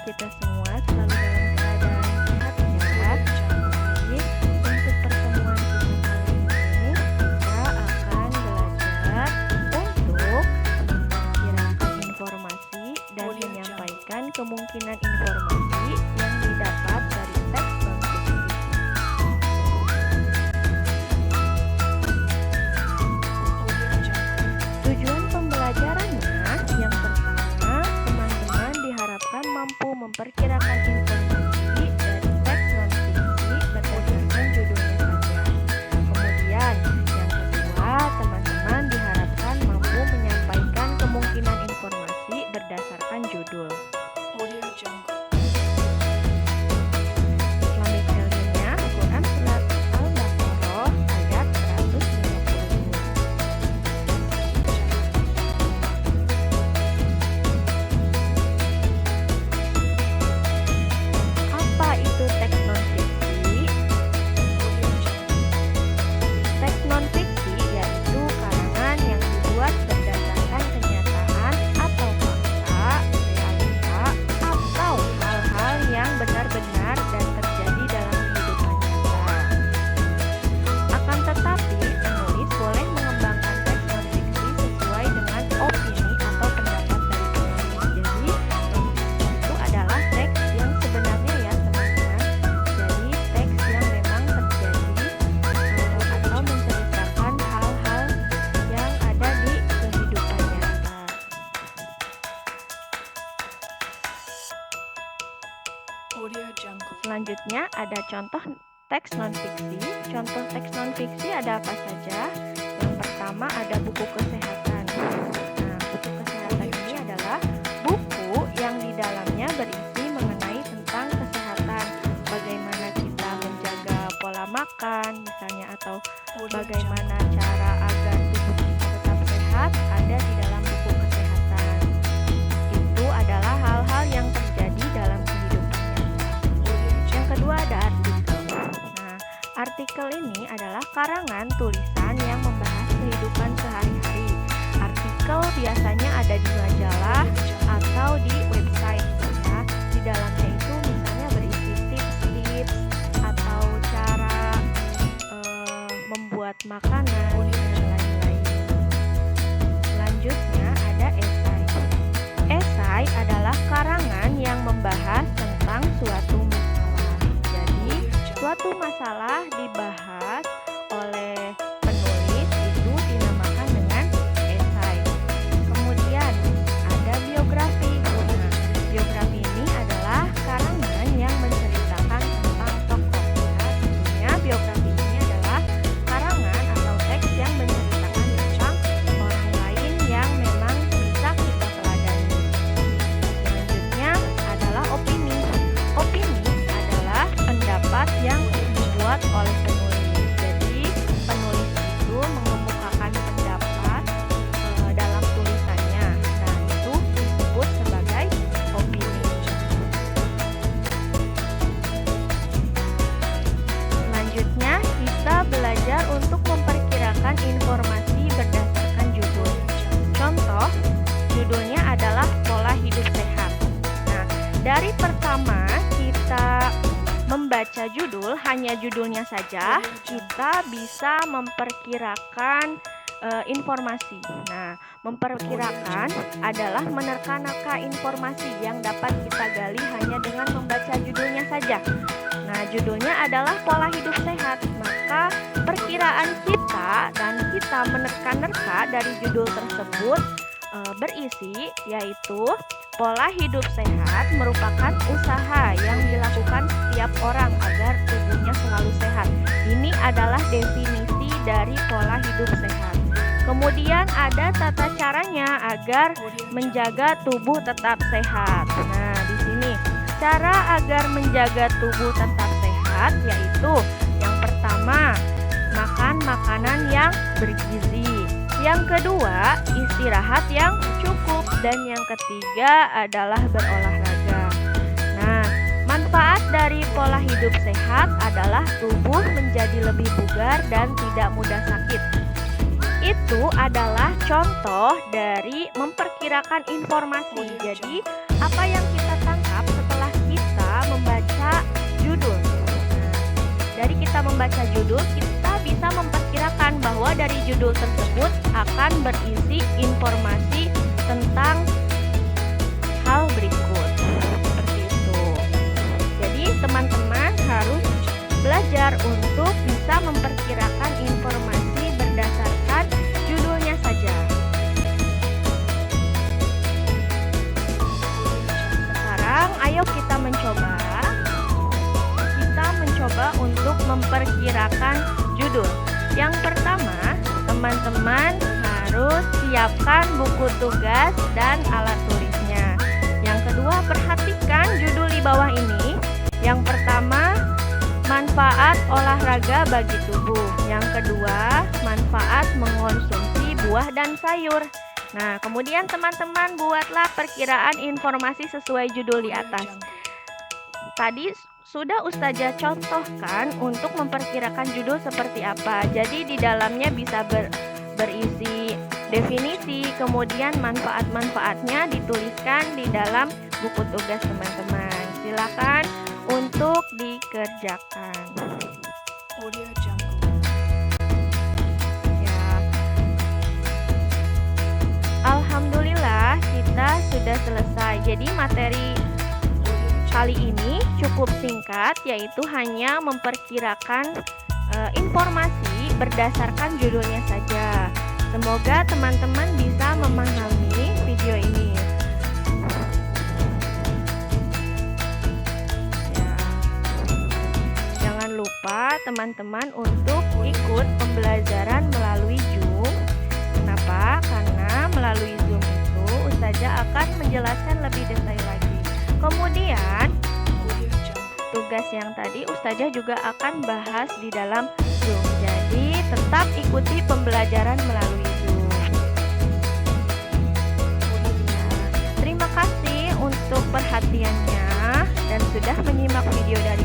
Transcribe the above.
kita semua selalu dalam keadaan sehat ya. Jadi, untuk pertemuan kita kali ini, kita akan belajar untuk memperkirakan informasi dan menyampaikan kemungkinan informasi yang didapat dari teks non-fiksi. Tujuan pembelajarannya yang pertama, teman-teman diharapkan mampu memperkirakan informasi dari teks non-fiksi berdasarkan judulnya saja. Kemudian, yang kedua, teman-teman diharapkan mampu menyampaikan kemungkinan informasi berdasarkan judul. Islamic value-nya Quran Surat Al-Baqarah ayat 152. Apa itu teks non-fiksi? Teks non-fiksi yaitu karangan yang dibuat berdasarkan kenyataan atau fakta, realita, atau hal-hal yang benar-benar dan terjadi dalam kehidupan nyata. Akan tetapi, penulis boleh mengembangkan teks non-fiksi sesuai dengan opini atau pendapat dari penulis. Jadi, non-fiksi itu adalah teks yang sebenarnya ya teman-teman. Jadi, teks yang memang terjadi atau menceritakan hal-hal yang ada di kehidupan nyata. Selanjutnya ada contoh teks non-fiksi. Contoh teks non-fiksi ada apa saja? Yang pertama ada buku kesehatan. Nah, buku kesehatan ini adalah buku yang di dalamnya berisi mengenai tentang kesehatan. Bagaimana kita menjaga pola makan misalnya, atau bagaimana cara agar tubuh kita tetap sehat ada di dalam buku kesehatan. Itu adalah hal-hal yang terjadi dalam kehidupan nyata. Yang kedua ada artikel. Nah, artikel ini adalah karangan tulisan yang membahas kehidupan sehari-hari. Artikel biasanya ada di majalah atau di website ya. Di dalamnya itu misalnya berisi tips-tips atau cara membuat makanan dan lain-lain. Selanjutnya ada esai. Esai adalah karangan yang membahas tentang suatu masalah. Jadi, suatu masalah dibahas oleh penulis itu dinamakan dengan esai. Kemudian ada biografi. Nah, biografi ini adalah karangan yang menceritakan tentang tokoh. Ya, tentunya biografi ini adalah karangan atau teks yang menceritakan tentang orang lain yang memang bisa kita teladani. Selanjutnya adalah opini. Opini adalah pendapat yang dibuat oleh penulis. Jadi, penulis itu mengemukakan pendapat dalam tulisannya. Nah, itu disebut sebagai opini. Selanjutnya, kita belajar untuk memperkirakan informasi berdasarkan judul. Contoh, judulnya adalah pola hidup sehat. Nah, dari pertama kita membaca judul, hanya judulnya saja, kita bisa memperkirakan informasi. Nah, memperkirakan adalah menerka-nerka informasi yang dapat kita gali hanya dengan membaca judulnya saja. Nah, judulnya adalah pola hidup sehat. Maka perkiraan kita dan kita menerka-nerka dari judul tersebut berisi yaitu pola hidup sehat merupakan usaha yang dilakukan setiap orang agar tubuhnya selalu sehat. Ini adalah definisi dari pola hidup sehat. Kemudian ada tata caranya agar menjaga tubuh tetap sehat. Nah, di sini cara agar menjaga tubuh tetap sehat yaitu yang pertama, makan makanan yang bergizi. Yang kedua, istirahat yang cukup. Dan yang ketiga adalah berolahraga. Nah, manfaat dari pola hidup sehat adalah tubuh menjadi lebih bugar dan tidak mudah sakit. Itu adalah contoh dari memperkirakan informasi. Jadi, apa yang kita tangkap setelah Dari kita membaca judul, kita bisa memperkirakan bahwa dari judul tersebut akan berisi informasi tentang hal berikut. Seperti itu. Jadi teman-teman harus belajar untuk bisa memperkirakan informasi berdasarkan judulnya saja. Sekarang ayo kita mencoba untuk memperkirakan judul. Yang pertama, teman-teman harus siapkan buku tugas dan alat tulisnya. Yang kedua, perhatikan judul di bawah ini. Yang pertama, manfaat olahraga bagi tubuh. Yang kedua, manfaat mengonsumsi buah dan sayur. Nah, kemudian teman-teman buatlah perkiraan informasi sesuai judul di atas. Tadi sudah Ustazah contohkan untuk memperkirakan judul seperti apa. Jadi di dalamnya bisa berisi definisi, kemudian manfaat-manfaatnya dituliskan di dalam buku tugas teman-teman. Silakan untuk dikerjakan. Ya. Alhamdulillah kita sudah selesai. Jadi materi kali ini cukup singkat, yaitu hanya memperkirakan informasi berdasarkan judulnya saja. Semoga teman-teman bisa memahami video ini. Ya. Jangan lupa teman-teman untuk ikut pembelajaran melalui Zoom. Kenapa? Karena melalui Zoom itu Ustazah akan menjelaskan lebih detail lagi. Kemudian tugas yang tadi Ustazah juga akan bahas di dalam Zoom. Jadi tetap ikuti pembelajaran melalui Zoom. Terima kasih untuk perhatiannya dan sudah menyimak video dari